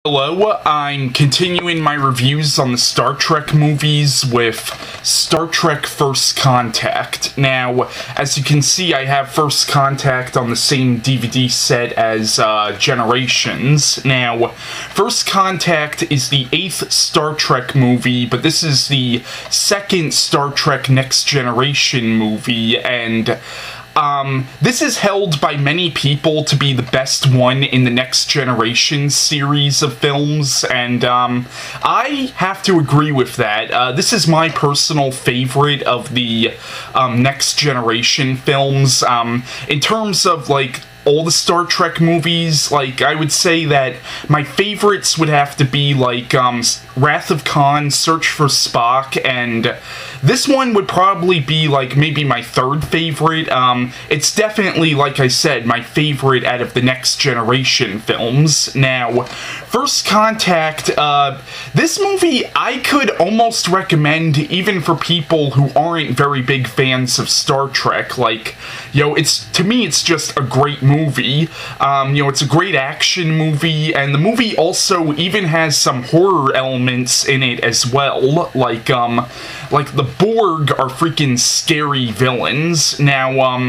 Hello, I'm continuing my reviews on the Star Trek movies with Star Trek First Contact. Now, as you can see, I have First Contact on the same DVD set as Generations. Now, First Contact is the 8th Star Trek movie, but this is the 2nd Star Trek Next Generation movie, and this is held by many people to be the best one in the Next Generation series of films, and I have to agree with that. This is my personal favorite of the Next Generation films. In terms of, like, all the Star Trek movies, like, I would say that my favorites would have to be, like, Wrath of Khan, Search for Spock, and this one would probably be, like, maybe my third favorite. It's definitely, like I said, my favorite out of the Next Generation films. Now, First Contact, this movie I could almost recommend even for people who aren't very big fans of Star Trek. Like, to me, it's just a great movie. It's a great action movie, and the movie also even has some horror elements in it as well. Like the Borg are freaking scary villains. Now,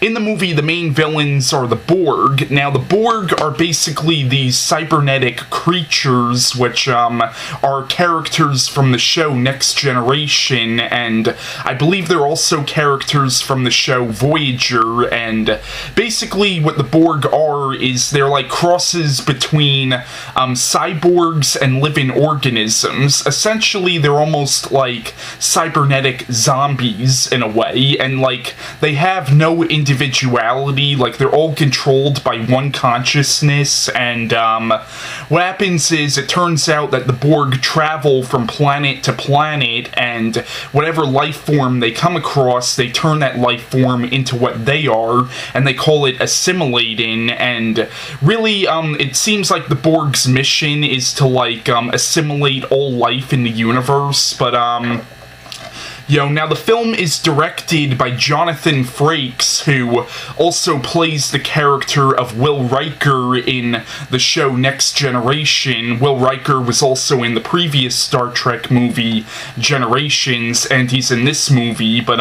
in the movie, the main villains are the Borg. Now, the Borg are basically these cybernetic creatures, which are characters from the show Next Generation, and I believe they're also characters from the show Voyager, and basically what the Borg are is they're like crosses between cyborgs and living organisms. Essentially, they're almost like cybernetic zombies in a way, and like they have no individuality. Like, they're all controlled by one consciousness, and what happens is it turns out that the Borg travel from planet to planet, and whatever life form they come across, they turn that life form into what they are, and they call it assimilating. And really, it seems like the Borg's mission is to, like, assimilate all life in the universe, but now the film is directed by Jonathan Frakes, who also plays the character of Will Riker in the show Next Generation. Will Riker was also in the previous Star Trek movie, Generations, and he's in this movie, but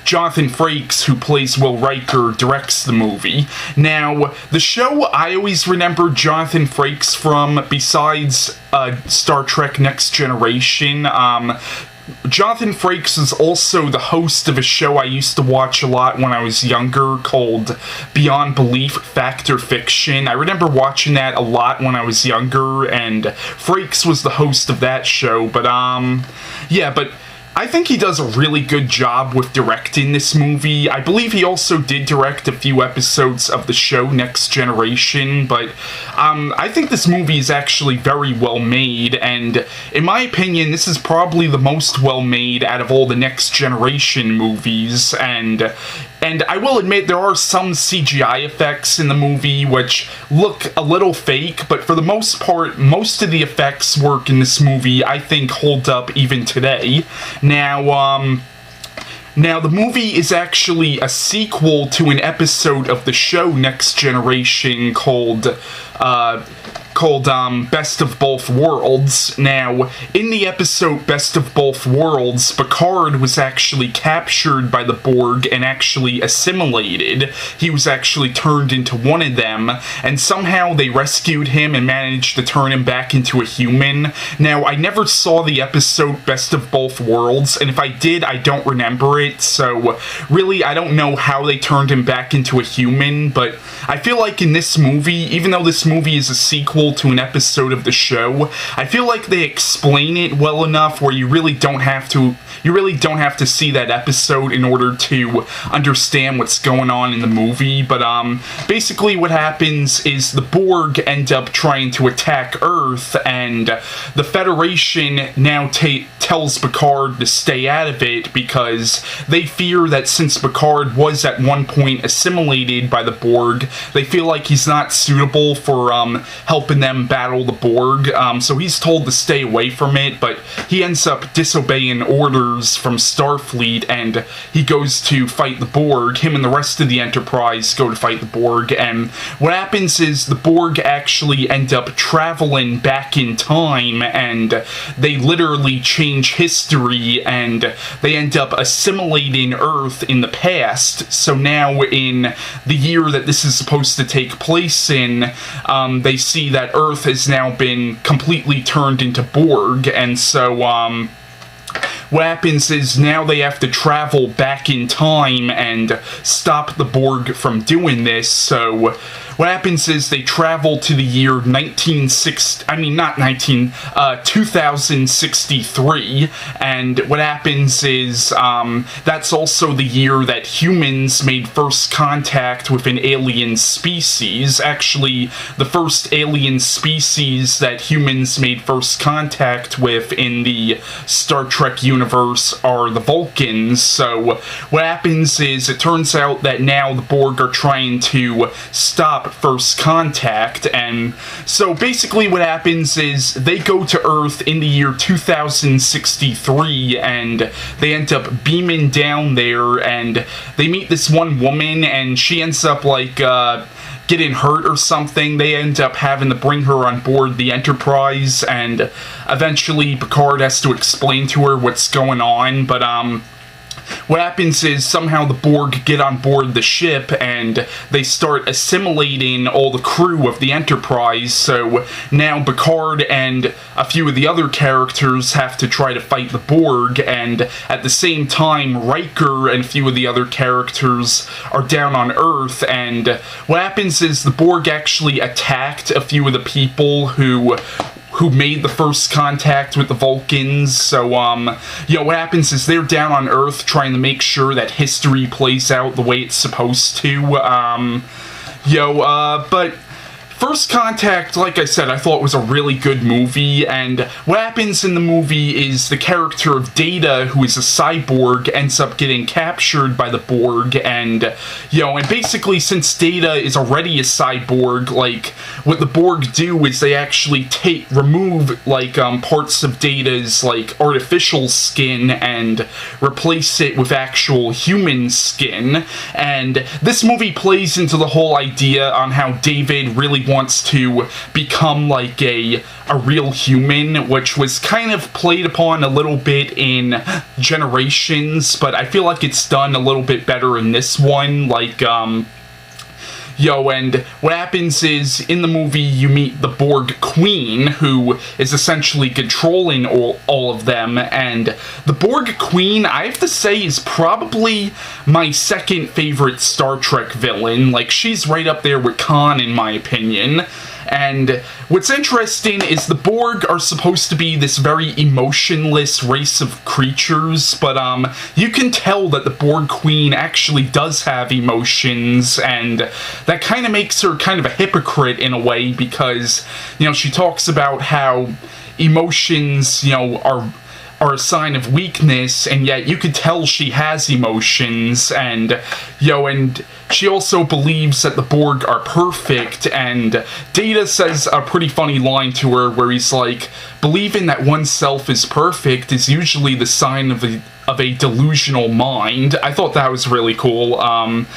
Jonathan Frakes, who plays Will Riker, directs the movie. Now, the show I always remember Jonathan Frakes from, besides Star Trek Next Generation, Jonathan Frakes is also the host of a show I used to watch a lot when I was younger called Beyond Belief, Fact or Fiction. I remember watching that a lot when I was younger, and Frakes was the host of that show, but I think he does a really good job with directing this movie. I believe he also did direct a few episodes of the show Next Generation, but I think this movie is actually very well made, and in my opinion, this is probably the most well made out of all the Next Generation movies, and I will admit there are some CGI effects in the movie which look a little fake, but for the most part, most of the effects work in this movie, I think, hold up even today. Now, the movie is actually a sequel to an episode of the show Next Generation called Best of Both Worlds. Now, in the episode Best of Both Worlds, Picard was actually captured by the Borg and actually assimilated. He was actually turned into one of them, and somehow they rescued him and managed to turn him back into a human. Now, I never saw the episode Best of Both Worlds, and if I did, I don't remember it, so really, I don't know how they turned him back into a human, but I feel like in this movie, even though this movie is a sequel to an episode of the show, I feel like they explain it well enough where you really don't have to see that episode in order to understand what's going on in the movie. But basically what happens is the Borg end up trying to attack Earth, and the Federation now tells Picard to stay out of it because they fear that since Picard was at one point assimilated by the Borg, they feel like he's not suitable for helping helping them battle the Borg. So he's told to stay away from it, but he ends up disobeying orders from Starfleet, and he goes to fight the Borg. Him and the rest of the Enterprise go to fight the Borg, and what happens is the Borg actually end up traveling back in time, and they literally change history, and they end up assimilating Earth in the past. So now in the year that this is supposed to take place in, they see that Earth has now been completely turned into Borg, and so what happens is now they have to travel back in time and stop the Borg from doing this. So what happens is they travel to the year 2063, and what happens is that's also the year that humans made first contact with an alien species. Actually, the first alien species that humans made first contact with in the Star Trek universe are the Vulcans. So what happens is it turns out that now the Borg are trying to stop first contact, and so basically what happens is they go to Earth in the year 2063, and they end up beaming down there, and they meet this one woman, and she ends up like getting hurt or something. They end up having to bring her on board the Enterprise, and eventually Picard has to explain to her what's going on, but what happens is somehow the Borg get on board the ship, and they start assimilating all the crew of the Enterprise. So now Picard and a few of the other characters have to try to fight the Borg, and at the same time Riker and a few of the other characters are down on Earth, and what happens is the Borg actually attacked a few of the people who made the first contact with the Vulcans. So, what happens is they're down on Earth trying to make sure that history plays out the way it's supposed to. But First Contact, like I said, I thought was a really good movie, and what happens in the movie is the character of Data, who is a cyborg, ends up getting captured by the Borg, and basically since Data is already a cyborg, like, what the Borg do is they actually remove, like, parts of Data's, like, artificial skin and replace it with actual human skin, and this movie plays into the whole idea on how David really wants to become like a real human, which was kind of played upon a little bit in Generations, but I feel like it's done a little bit better in this one. Like, and what happens is, in the movie, you meet the Borg Queen, who is essentially controlling all of them, and the Borg Queen, I have to say, is probably my second favorite Star Trek villain. Like, she's right up there with Khan, in my opinion. And what's interesting is the Borg are supposed to be this very emotionless race of creatures, but you can tell that the Borg Queen actually does have emotions, and that kind of makes her kind of a hypocrite in a way, because, she talks about how emotions, are a sign of weakness, and yet you could tell she has emotions, and, and she also believes that the Borg are perfect, and Data says a pretty funny line to her where he's like, believing that oneself is perfect is usually the sign of a delusional mind. I thought that was really cool. But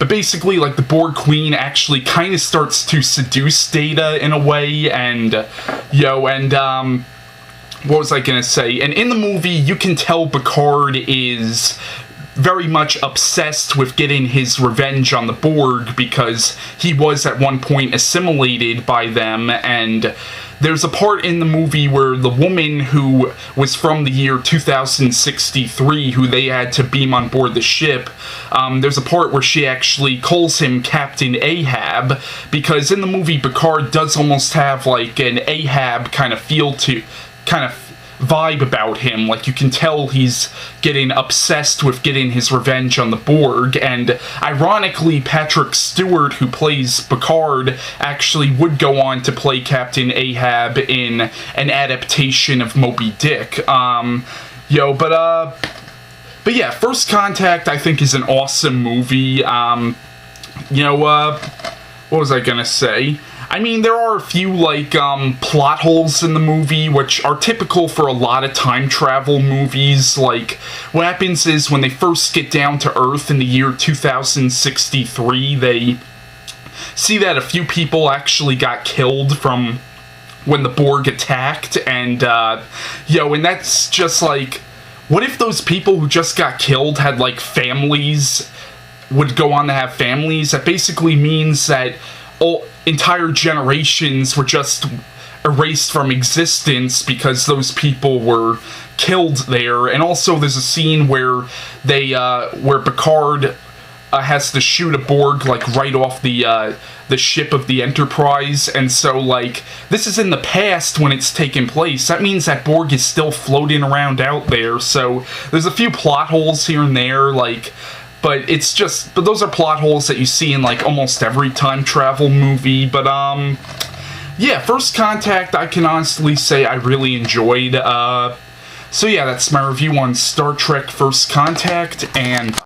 basically, like, the Borg Queen actually kind of starts to seduce Data in a way, and, what was I gonna say? And in the movie, you can tell Picard is very much obsessed with getting his revenge on the Borg, because he was at one point assimilated by them, and there's a part in the movie where the woman who was from the year 2063, who they had to beam on board the ship, there's a part where she actually calls him Captain Ahab, because in the movie, Picard does almost have, like, an Ahab kind of vibe about him. Like, you can tell he's getting obsessed with getting his revenge on the Borg, and ironically, Patrick Stewart, who plays Picard, actually would go on to play Captain Ahab in an adaptation of Moby Dick. But yeah, First Contact, I think, is an awesome movie. What was I gonna say? I mean, there are a few, like, plot holes in the movie, which are typical for a lot of time travel movies. Like, what happens is when they first get down to Earth in the year 2063, they see that a few people actually got killed from when the Borg attacked, and, and that's just, like, what if those people who just got killed had, like, families, would go on to have families? That basically means that entire generations were just erased from existence because those people were killed there. And also there's a scene where where Picard has to shoot a Borg, like, right off the ship of the Enterprise, and so, like, this is in the past when it's taking place. That means that Borg is still floating around out there, so there's a few plot holes here and there, like, but those are plot holes that you see in, like, almost every time travel movie. But, yeah, First Contact, I can honestly say I really enjoyed. So yeah, that's my review on Star Trek First Contact, and